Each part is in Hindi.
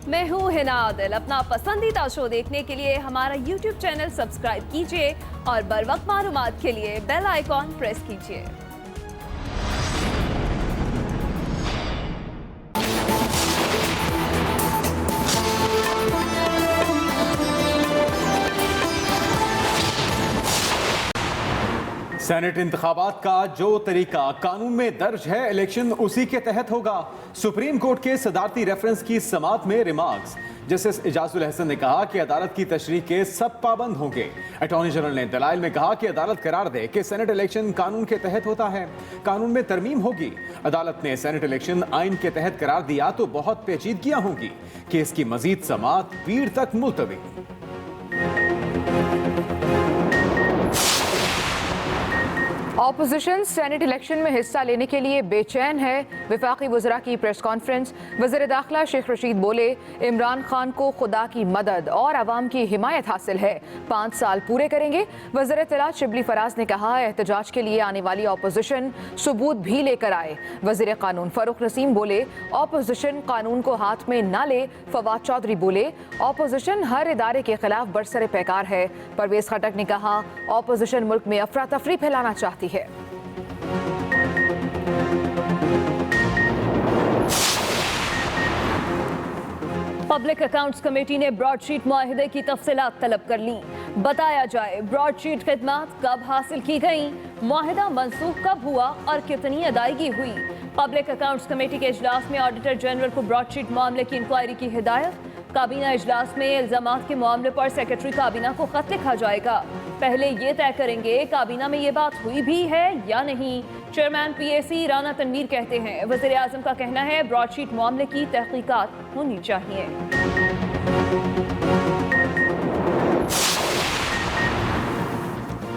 मैं हूँ हिना आदिल। अपना पसंदीदा शो देखने के लिए हमारा YouTube चैनल सब्सक्राइब कीजिए और बर वक्त मालूमात के लिए बेल आइकॉन प्रेस कीजिए। सेनेट इंतखाबात का जो तरीका कानून में दर्ज है, इलेक्शन उसी के तहत होगा। सुप्रीम कोर्ट के सदारती रेफरेंस की समात में रिमार्क्स। जस्टिस इजाजुल हसन ने कहा कि अदालत की तशरीह के सब पाबंद होंगे। अटॉर्नी जनरल ने दलाइल में कहा कि अदालत करार दे कि सेनेट इलेक्शन कानून के तहत होता है, कानून में तरमीम होगी। अदालत ने सेनेट इलेक्शन आइन के तहत करार दिया तो बहुत पेचीदगियां होंगी। केस की मजीद समात पीर तक मुलतवी। ऑपोजिशन सेनेट इलेक्शन में हिस्सा लेने के लिए बेचैन है। वफाकी वज़रा की प्रेस कॉन्फ्रेंस। वज़ीर दाखिला शेख रशीद बोले, इमरान खान को खुदा की मदद और अवाम की हिमायत हासिल है, 5 साल पूरे करेंगे। वज़ीर इत्तलात शिबली फराज ने कहा, एहतजाज के लिए आने वाली ऑपोजिशन सबूत भी लेकर आए। वज़ीर कानून फ़ारूक नसीम बोले, ऑपोजिशन कानून को हाथ में न ले। फवाद चौधरी बोले, ऑपोजिशन हर इदारे के खिलाफ बरसरे पैकार है। परवेज खटक ने कहा, ऑपोजिशन मुल्क में अफरा तफरी फैलाना चाहती है। पब्लिक अकाउंट्स कमेटी ने ब्रॉडशीट मुआहिदे की तफसीलात तलब कर ली। बताया जाए, ब्रॉडशीट खिदमात कब हासिल की गई, मुआहिदा मंसूख कब हुआ और कितनी अदायगी हुई। पब्लिक अकाउंट्स कमेटी के इजलास में ऑडिटर जनरल को ब्रॉडशीट मामले की इंक्वायरी की हिदायत। काबीना इजलास में इल्जामात के मामले पर सेक्रेटरी काबीना को खत लिखा जाएगा। पहले ये तय करेंगे काबीना में ये बात हुई भी है या नहीं। चेयरमैन पीएसी राना तनवीर कहते हैं, वज़ीर आज़म का कहना है ब्रॉडशीट मामले की तहकीकात होनी चाहिए।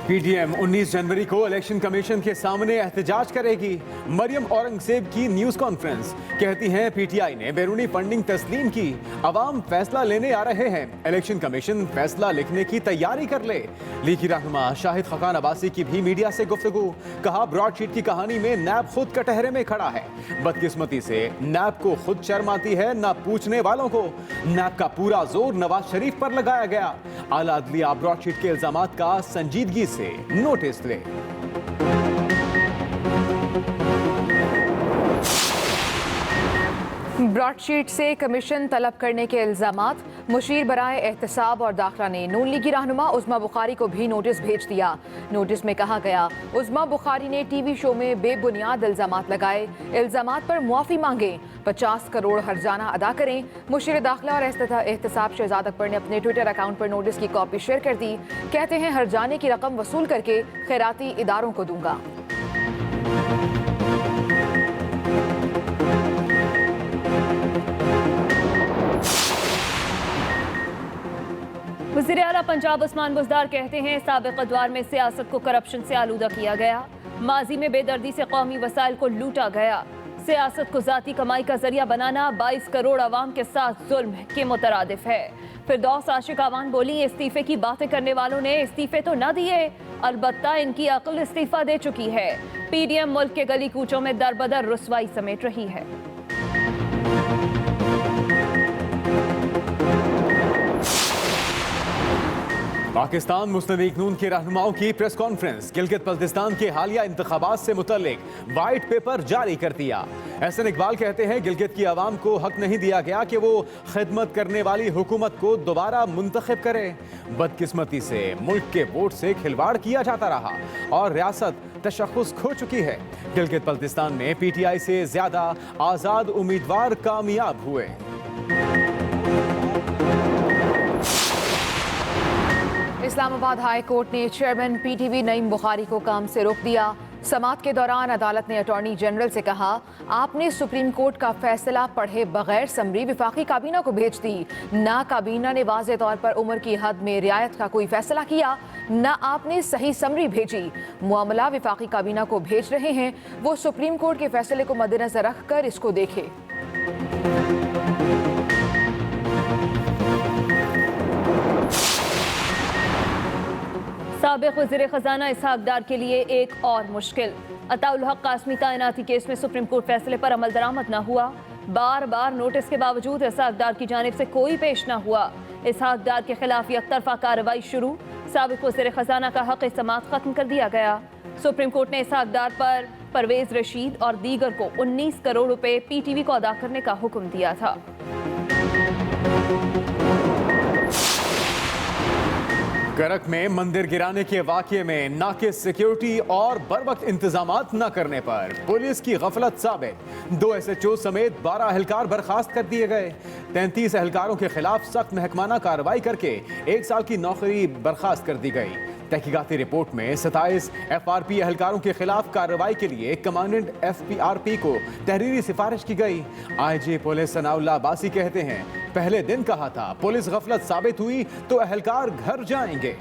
पीटीएम 19 जनवरी को इलेक्शन कमीशन के सामने एहतजाज करेगी। मरियम औरंगजेब की न्यूज कॉन्फ्रेंस। कहती हैं, पीटीआई ने बैरूनी फंडिंग तस्लीम की, अवाम फैसला लेने आ रहे हैं, इलेक्शन कमीशन फैसला लिखने की तैयारी कर ले। लीगी रहनुमा शाहिद खकान अब्बासी की भी मीडिया से गुफ्तगू। कहा, ब्रॉडशीट की कहानी में नैब खुद कटहरे में खड़ा है। बदकिस्मती से नैब को खुद शर्म आती है, ना पूछने वालों को। नैब का पूरा जोर नवाज शरीफ पर लगाया गया। आला अदलिया ब्रॉडशीट के इल्जामात का संजीदगी से नोटिस ले। ब्रॉडशीट से कमीशन तलब करने के इल्जामात। मुशीर बराए एहतसाब और दाखिला ने नून लीगी रहनुमा उज़्मा बुखारी को भी नोटिस भेज दिया। नोटिस में कहा गया, उज़्मा बुखारी ने टीवी शो में बेबुनियाद इल्जामात लगाए, इल्जामात पर मुआफ़ी मांगे, 50 करोड़ हर्जाना अदा करें। मुशीर दाखिला और एहतसाब शहजाद अकबर ने अपने ट्विटर अकाउंट पर नोटिस की कॉपी शेयर कर दी। कहते हैं, हर्जाने की रकम वसूल करके खैराती इदारों को दूंगा। वज़ीर आला पंजाब उस्मान बुज़दार कहते हैं, साबिक़ अदवार में सियासत को करप्शन से आलूदा किया गया, माजी में बेदर्दी से कौमी वसाइल को लूटा गया। सियासत को ज़ाती कमाई का जरिया बनाना 22 करोड़ आवाम के साथ जुल्म के मुतरादिफ है। फिरदौस आशिक आवान बोली, इस्तीफे की बातें करने वालों ने इस्तीफे तो न दिए, अलबत्ता इनकी अक्ल इस्तीफा दे चुकी है। पीडीएम मुल्क के गली कूचों में दरबदर रुसवाई समेट रही है। पाकिस्तान मुस्लिम लीग नून के रहनुमाओं की प्रेस कॉन्फ्रेंस। गिलगित बल्तिस्तान के हालिया इंतखाबात से मुतल्लिक वाइट पेपर जारी कर दिया। एहसन इकबाल कहते हैं, गिलगित की आवाम को हक नहीं दिया गया कि वो खिदमत करने वाली हुकूमत को दोबारा मुंतखब करे। बदकिस्मती से मुल्क के वोट से खिलवाड़ किया जाता रहा और रियासत तशख़्ख़ुस खो चुकी है। गिलगित बल्तिस्तान में पीटीआई से ज्यादा आज़ाद उम्मीदवार कामयाब हुए। इस्लामाबाद हाई कोर्ट ने चेयरमैन पीटीवी नईम बुखारी को काम से रोक दिया। समात के दौरान अदालत ने अटॉर्नी जनरल से कहा, आपने सुप्रीम कोर्ट का फैसला पढ़े बगैर समरी वफाकी काबीना को भेज दी। ना काबीना ने वाज़े तौर पर उम्र की हद में रियायत का कोई फैसला किया, ना आपने सही समरी भेजी। मामला वफाकी काबीना को भेज रहे हैं, वो सुप्रीम कोर्ट के फैसले को मद्देनजर रखकर इसको देखे। साबिक़ वज़ीर ख़ज़ाना इसहाक़ डार के लिए एक और मुश्किल। अताउल हक कासमी तायनाती केस में सुप्रीम कोर्ट फैसले पर अमल दरामद न हुआ। बार बार नोटिस के बावजूद इसहाक डार की जानिब से कोई पेश न हुआ। इसहाक डार के खिलाफ एकतरफा कार्रवाई शुरू, साबिक वज़ीर खजाना का हक समाअत खत्म कर दिया गया। सुप्रीम कोर्ट ने इसहाक डार पर परवेज रशीद और दीगर को 19 करोड़ रुपए पीटीवी को अदा करने का हुक्म दिया था। करक में मंदिर गिराने के वाकये में नाकिस सिक्योरिटी और बरवक्त इंतजामात न करने पर पुलिस की गफलत साबित 2 SHO समेत 12 एहलकार बर्खास्त कर दिए गए। 33 एहलकारों के खिलाफ सख्त महकमाना कार्रवाई करके 1 साल की नौकरी बर्खास्त कर दी गई। तहकीकाती रिपोर्ट में 27 FRP एहलकारों के खिलाफ कार्रवाई के लिए कमांडेंट FPRP को तहरीरी सिफारिश की गई। IG पुलिस सनाउल्लाह अब्बासी कहते हैं, पहले दिन कहा था पुलिस गफलत साबित हुई तो एहलकार घर जाएंगे।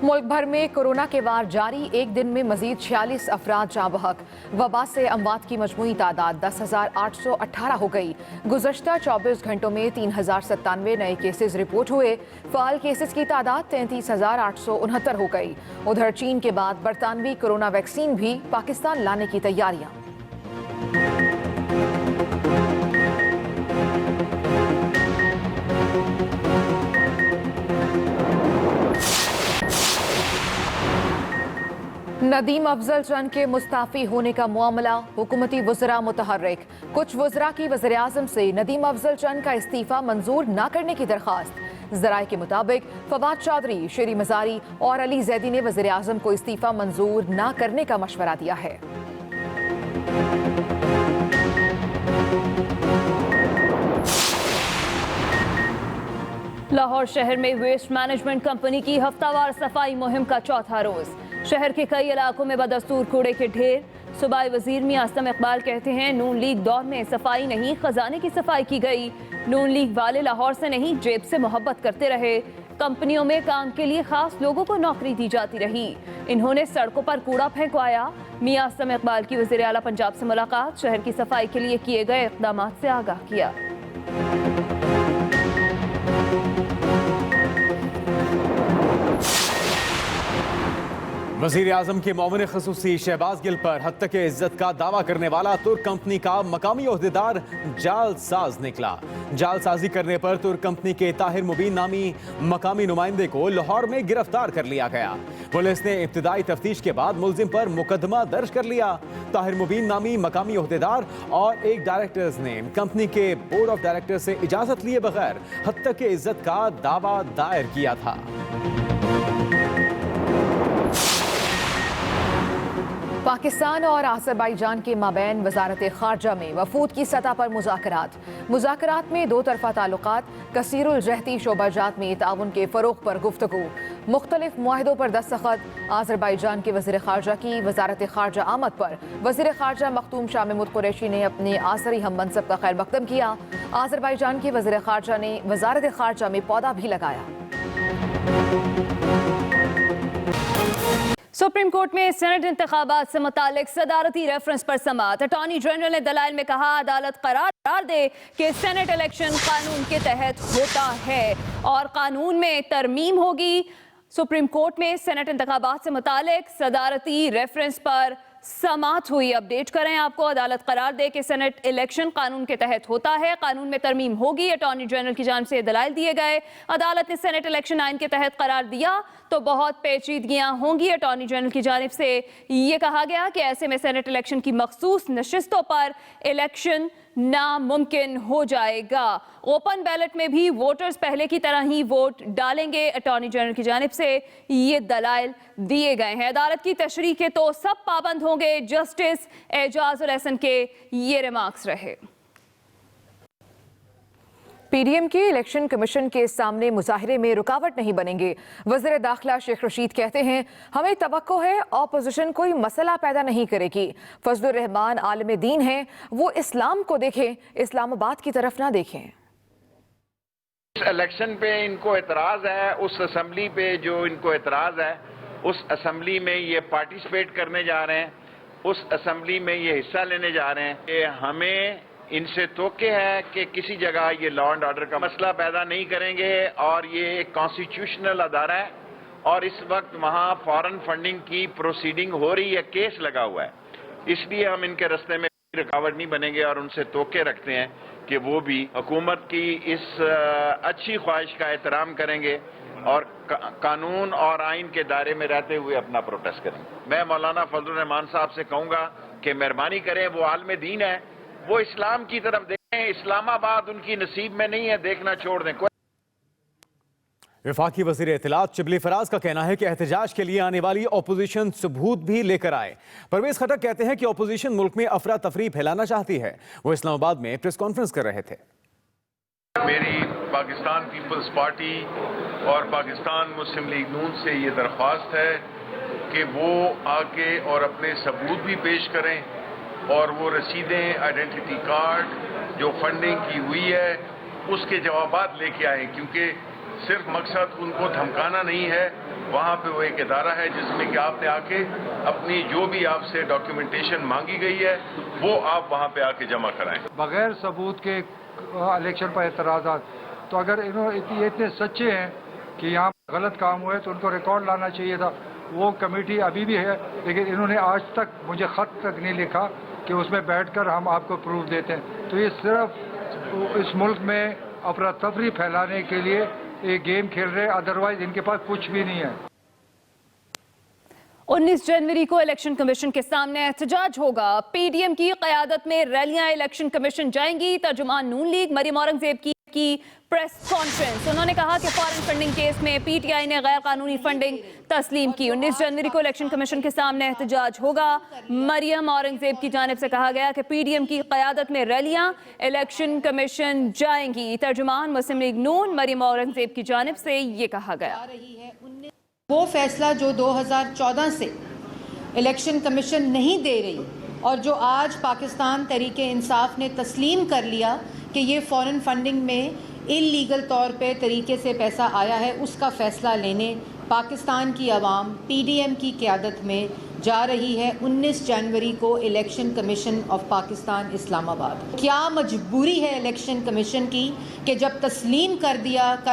मुल्क भर में कोरोना के वार जारी, एक दिन में मजीद 46 अफराद जाँ बहक। वबा से अमवात की मजमूई तादाद 10,818 हो गई। गुज़श्ता 24 घंटों में 3,097 नए केसेस रिपोर्ट हुए। फ़ाल केसेस की तादाद 33,869 हो गई। उधर चीन के बाद बरतानवी कोरोना वैक्सीन भी पाकिस्तान लाने की तैयारियां। नदीम अफजल चंद के मुस्ताफ़ी होने का मामला, हुकूमती वज़रा मुतहर्रिक। कुछ वज़रा की वज़ीर आज़म से नदीम अफजल चंद का इस्तीफ़ा मंजूर न करने की दरख्वास्त। ज़राए के मुताबिक फवाद चौधरी, शेरी मज़ारी और अली जैदी ने वज़ीर आज़म को इस्तीफ़ा मंजूर न करने का मशवरा दिया है। लाहौर शहर में वेस्ट मैनेजमेंट कंपनी की हफ्तावार सफाई मुहिम का चौथा रोज। शहर के कई इलाकों में बदस्तूर कूड़े के ढेर। सूबाई वजीर मियां असलम इकबाल कहते हैं, नून लीग दौर में सफाई नहीं, खजाने की सफाई की गई। नून लीग वाले लाहौर से नहीं, जेब से मोहब्बत करते रहे। कंपनियों में काम के लिए खास लोगों को नौकरी दी जाती रही। इन्होंने सड़कों पर कूड़ा फेंकवाया। मियां असलम इकबाल की वज़ीर आला पंजाब से मुलाकात, शहर की सफाई के लिए किए गए इक़दाम से आगाह किया। वज़ीर आज़म के मोमिन ख़ुसूसी शहबाज गिल पर हत्या के इज्जत का दावा करने वाला तुर्क कंपनी का मकामी ओहदेदार जालसाज निकला। जालसाजी करने पर तुर्क कंपनी के ताहिर मुबीन नामी मकामी नुमाइंदे को लाहौर में गिरफ्तार कर लिया गया। पुलिस ने इब्तिदाई तफ्तीश के बाद मुलजिम पर मुकदमा दर्ज कर लिया। ताहिर मुबीन नामी मकामी ओहदेदार और एक डायरेक्टर्स ने कंपनी के बोर्ड ऑफ डायरेक्टर से इजाजत लिए बगैर हत्या के इज्जत का दावा दायर किया था। पाकिस्तान और आज़रबाईजान के माबैन वजारत खारजा में वफूद की सतह पर मुज़ाकरात में 2 तरफ़ा ताल्लुकात, कसीरुल जहती शोबाजात में ताउन के फ़रोग़ पर गुफ्तगू, मुख्तलिफ मुआहिदों पर दस्तखत। आज़रबाईजान के वज़ीर खारजा की वजारत खारजा आमद पर वज़ीर खारजा मखदूम शाह महमूद कुरैशी ने अपने आसरी हम मनसब का खैर मकदम किया। आज़रबाईजान के वज़ीर खारजा ने वजारत खारजा में पौधा भी लगाया। सुप्रीम कोर्ट में सेनेट इंतखाबात से मुतालिक सदारती रेफरेंस पर समाअत। अटॉर्नी जनरल ने दलाइल में कहा, अदालत करार दे कि सेनेट इलेक्शन कानून के तहत होता है और कानून में तरमीम होगी। सुप्रीम कोर्ट में सेनेट इंतखाबात से मुतालिक सदारती रेफरेंस पर समाअत हुई। अपडेट करें आपको, अदालत करार दे कि सेनेट इलेक्शन कानून के तहत होता है, कानून में तरमीम होगी। अटॉर्नी जनरल की जानिब से दलाइल दिए गए। अदालत ने सेनेट इलेक्शन आइन के तहत करार दिया तो बहुत पेचीदगियां होंगी। अटॉर्नी जनरल की जानिब से ये कहा गया कि ऐसे में सेनेट इलेक्शन की मखसूस नशिस्तों पर इलेक्शन नामुमकिन हो जाएगा। ओपन बैलेट में भी वोटर्स पहले की तरह ही वोट डालेंगे। अटॉर्नी जनरल की जानिब से ये दलाइल दिए गए हैं। अदालत की तशरीह के तो सब पाबंद होंगे। जस्टिस एजाजुल एहसन के ये रिमार्क्स रहे। पीडीएम के इलेक्शन कमीशन के सामने मुजाहिरे में रुकावट नहीं बनेंगे। वज़ीर दाखिला शेख रशीद कहते हैं, हमें तवक्को है ऑपोजिशन कोई मसला पैदा नहीं करेगी। फजलुर रहमान आलिम दीन हैं, वो इस्लाम को देखें, इस्लामाबाद की तरफ ना देखें। इस इलेक्शन पे इनको एतराज़ है, उस असम्बली पे जो इनको एतराज़ है, उस असम्बली में ये पार्टिसिपेट करने जा रहे हैं, उस असम्बली में ये हिस्सा लेने जा रहे हैं। ये हमें इनसे तोके है कि किसी जगह ये लॉ एंड ऑर्डर का मसला पैदा नहीं करेंगे और ये एक कॉन्स्टिट्यूशनल अदारा है और इस वक्त वहाँ फॉरेन फंडिंग की प्रोसीडिंग हो रही है, केस लगा हुआ है इसलिए हम इनके रास्ते में रुकावट नहीं बनेंगे और उनसे तोके रखते हैं कि वो भी हुकूमत की इस अच्छी ख्वाहिश का एहतराम करेंगे और कानून और आइन के दायरे में रहते हुए अपना प्रोटेस्ट करेंगे। मैं मौलाना फजलुर रहमान साहब से कहूंगा कि मेहरबानी करें, वो आलम दीन है, वो इस्लाम की तरफ देखें। इस्लामाबाद उनकी नसीब में नहीं है, देखना छोड़ दें। वफाकी वज़ीर इत्तलात शिबली फराज का कहना है कि एहतजाज के लिए आने वाली अपोजिशन सबूत भी लेकर आए। परवेज खटक कहते हैं कि अपोजिशन मुल्क में अफरा तफरी फैलाना चाहती है। वो इस्लामाबाद में प्रेस कॉन्फ्रेंस कर रहे थे। मेरी पाकिस्तान पीपल्स पार्टी और पाकिस्तान मुस्लिम लीग नून से ये दरख्वास्त है कि वो आके और अपने सबूत भी पेश करें और वो रसीदें, आइडेंटिटी कार्ड जो फंडिंग की हुई है उसके जवाबात लेके आए, क्योंकि सिर्फ मकसद उनको धमकाना नहीं है। वहाँ पे वो एक इदारा है जिसमें कि आपने आके अपनी जो भी आपसे डॉक्यूमेंटेशन मांगी गई है वो आप वहाँ पे आके जमा कराएं। बगैर सबूत के इलेक्शन पर एतराज़ात, तो अगर ये इतने सच्चे हैं कि यहाँ गलत काम हुए तो उनको रिकॉर्ड लाना चाहिए था। वो कमेटी अभी भी है, लेकिन इन्होंने आज तक मुझे ख़त तक नहीं लिखा कि उसमें बैठकर हम आपको प्रूफ देते हैं। तो ये सिर्फ इस मुल्क में अफरा तफरी फैलाने के लिए एक गेम खेल रहे हैं, अदरवाइज इनके पास कुछ भी नहीं है। 19 जनवरी को इलेक्शन कमीशन के सामने एहतजाज होगा। पीडीएम की क़यादत में रैलियां इलेक्शन कमीशन जाएंगी। तर्जुमान नून लीग मरियम औरंगजेब की प्रेस कॉन्फ्रेंस। उन्होंने कहा कि फॉरेन फंडिंग केस में पीटीआई ने गैर कानूनी फंडिंग तस्लीम की। 19 जनवरी को इलेक्शन कमीशन के सामने एहतजाज होगा। मरियम औरंगजेब की जानिब से कहा गया कि पीडीएम की क़यादत में रैलियां इलेक्शन कमीशन जाएंगी। तर्जुमान मुस्लिम लीग नून मरियम औरंगजेब की जानिब से ये कहा गया। वो फैसला जो 2014 से इलेक्शन कमीशन नहीं दे रही और जो आज पाकिस्तान तहरीके इंसाफ ने तस्लीम कर लिया कि ये फॉरेन फंडिंग में इल्लीगल तौर पे तरीके से पैसा आया है, उसका फ़ैसला लेने पाकिस्तान की आवाम पीडीएम की क़यादत में जा रही है 19 जनवरी को election commission of Pakistan Islamabad. क्या मजबूरी है इलेक्शन कमीशन की कि जब तस्लीम कर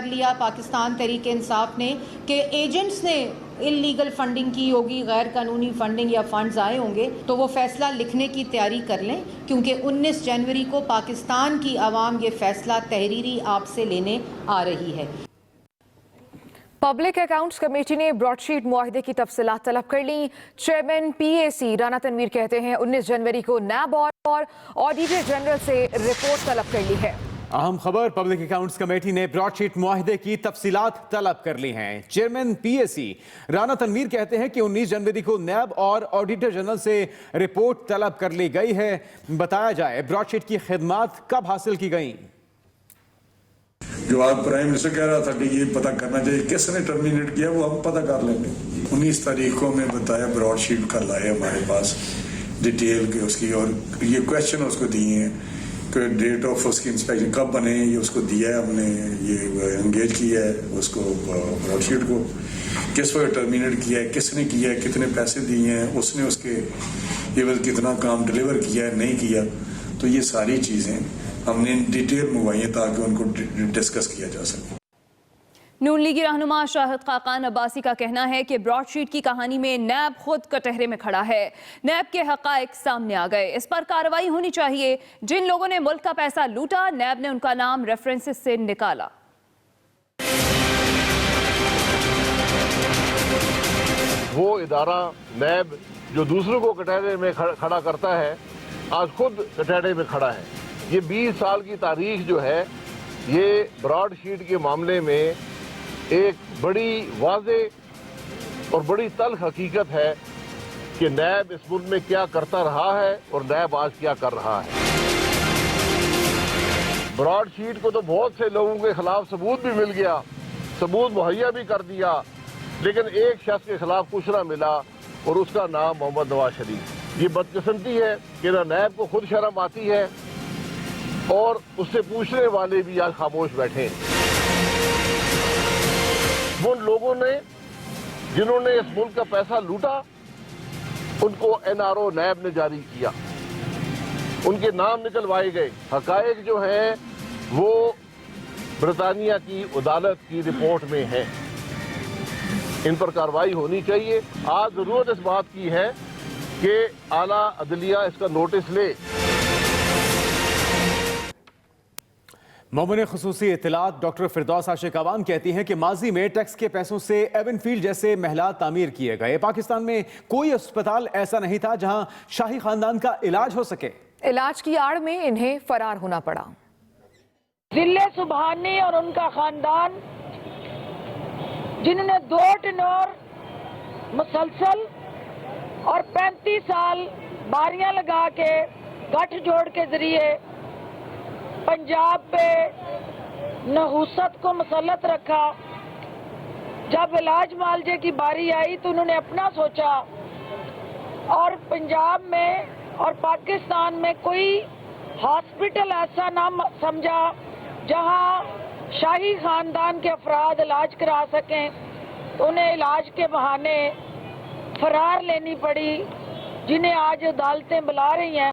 लिया पाकिस्तान तहरीक इंसाफ ने कि एजेंट्स ने इल्लीगल फंडिंग की होगी, गैर कानूनी फंडिंग या फंड्स आए होंगे, तो वो फैसला लिखने की तैयारी कर लें, क्योंकि 19 जनवरी को पाकिस्तान की आवाम ये फैसला तहरीरी आपसे लेने आ रही है। पब्लिक अकाउंट्स कमेटी ने ब्रॉडशीट मुआहिदे की तफसीलात तलब कर ली। चेयरमैन पीएसी राना तनवीर कहते हैं 19 जनवरी को नैब और ऑडिटर जनरल से रिपोर्ट तलब कर ली है। अहम खबर, पब्लिक अकाउंट्स कमेटी ने ब्रॉडशीट मुआहिदे की तफसीलात तलब कर ली हैं। चेयरमैन पीएसी राना तनवीर कहते हैं कि 19 जनवरी को नैब और ऑडिटर जनरल से रिपोर्ट तलब कर ली गई है। बताया जाए ब्रॉडशीट की खिदमात कब हासिल की गई। जो आप प्राइम मिनिस्टर कह रहा था कि ये पता करना चाहिए किसने टर्मिनेट किया, वो हम पता कर लेंगे। 19 तारीख को मैं बताया ब्रॉडशीट कल आए हमारे पास डिटेल के उसकी, और ये क्वेश्चन उसको दिए हैं कि डेट ऑफ उसकी इंस्पेक्शन कब बने, ये उसको दिया है हमने, ये एंगेज किया है उसको ब्रॉडशीट को, किस वक्त टर्मिनेट किया है, किसने किया है, कितने पैसे दिए हैं, उसने उसके एवज कितना काम डिलीवर किया है नहीं किया। तो ये सारी चीज़ें हमने डिटेल मंगवाई है ताकि उनको डिस्कस किया जा सके। नून लीगी रहनुमा शाहिद खाकान अब्बासी का कहना है कि ब्रॉडशीट की कहानी में नैब खुद कटहरे में खड़ा है। नैब के हकायक सामने आ गए, इस पर कार्रवाई होनी चाहिए। जिन लोगों ने मुल्क का पैसा लूटा, नैब ने उनका नाम रेफरेंसेस से निकाला। वो इदारा नैब जो दूसरों को कटहरे में खड़ा करता है, आज खुद कटहरे में खड़ा है। ये 20 साल की तारीख जो है, ये ब्रॉडशीट के मामले में एक बड़ी वाज़े और बड़ी तल्ख हकीकत है कि नैब इस मुल्क में क्या करता रहा है और नैब आज क्या कर रहा है। ब्रॉडशीट को तो बहुत से लोगों के खिलाफ सबूत भी मिल गया, सबूत मुहैया भी कर दिया, लेकिन एक शख्स के खिलाफ कुछ ना मिला और उसका नाम मोहम्मद नवाज शरीफ। ये बदकिस्मती है कि ना नैब को खुद शर्म आती है और उससे पूछने वाले भी आज खामोश बैठे हैं। वो लोगों ने जिन्होंने इस मुल्क का पैसा लूटा, उनको एनआरओ नैब ने जारी किया, उनके नाम निकलवाए गए। हकायक जो है वो ब्रितानिया की अदालत की रिपोर्ट में है, इन पर कार्रवाई होनी चाहिए। आज जरूरत इस बात की है कि आला अदलिया इसका नोटिस ले। मोमिन खुसूसी इत्तलात डॉक्टर फिरदौस आशिक अवान कहती हैं कि माजी में टैक्स के पैसों से एवनफील्ड जैसे महलात तामीर किए गए। पाकिस्तान में कोई अस्पताल ऐसा नहीं था जहां शाही खानदान का इलाज हो सके। इलाज की आड़ में इन्हें फरार होना पड़ा। जिले सुबहानी और उनका खानदान जिन्होंने 2 टेन्योर मुसलसल और 35 साल बारियां लगा के गठजोड़ के जरिए पंजाब पे नहूसत को मुसल्लत रखा। जब इलाज मुआवजे की बारी आई तो उन्होंने अपना सोचा और पंजाब में और पाकिस्तान में कोई हॉस्पिटल ऐसा ना समझा जहां शाही खानदान के अफराद इलाज करा सकें, तो उन्हें इलाज के बहाने फरार लेनी पड़ी, जिन्हें आज अदालतें बुला रही हैं।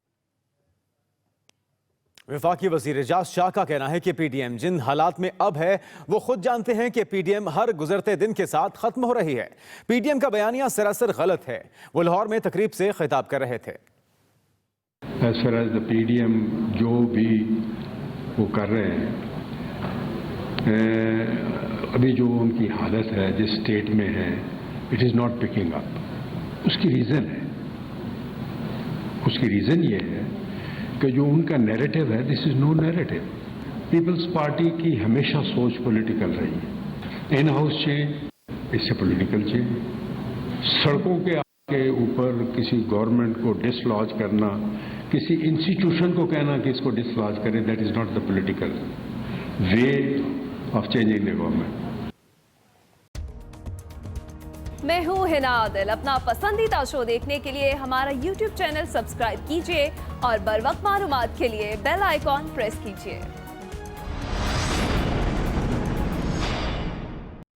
वफाकी वजीर एजाज शाह का कहना है कि पीडीएम जिन हालात में अब है वो खुद जानते हैं कि पीडीएम हर गुजरते दिन के साथ खत्म हो रही है। पीडीएम का बयानिया सरासर गलत है। वो लाहौर में तकरीब से खिताब कर रहे थे। As far as the PDM जो भी वो कर रहे हैं, अभी जो उनकी हालत है, जिस स्टेट में है, it is not picking up. उसकी रीज़न है, उसकी रीज़न ये है कि जो उनका नैरेटिव है, this is no narrative. Peoples Party की हमेशा सोच पॉलिटिकल रही है। इन हाउस चेंज, इससे पॉलिटिकल चेंज। सड़कों के ऊपर किसी गवर्नमेंट को डिसलॉज करना, किसी इंस्टीट्यूशन को कहना कि इसको डिसलॉज करें, that is not the political way of changing the government. मैं हूँ हिना आदिल। अपना पसंदीदा शो देखने के लिए हमारा YouTube चैनल सब्सक्राइब कीजिए और बर वक्त मालूमात के लिए बेल आइकॉन प्रेस कीजिए।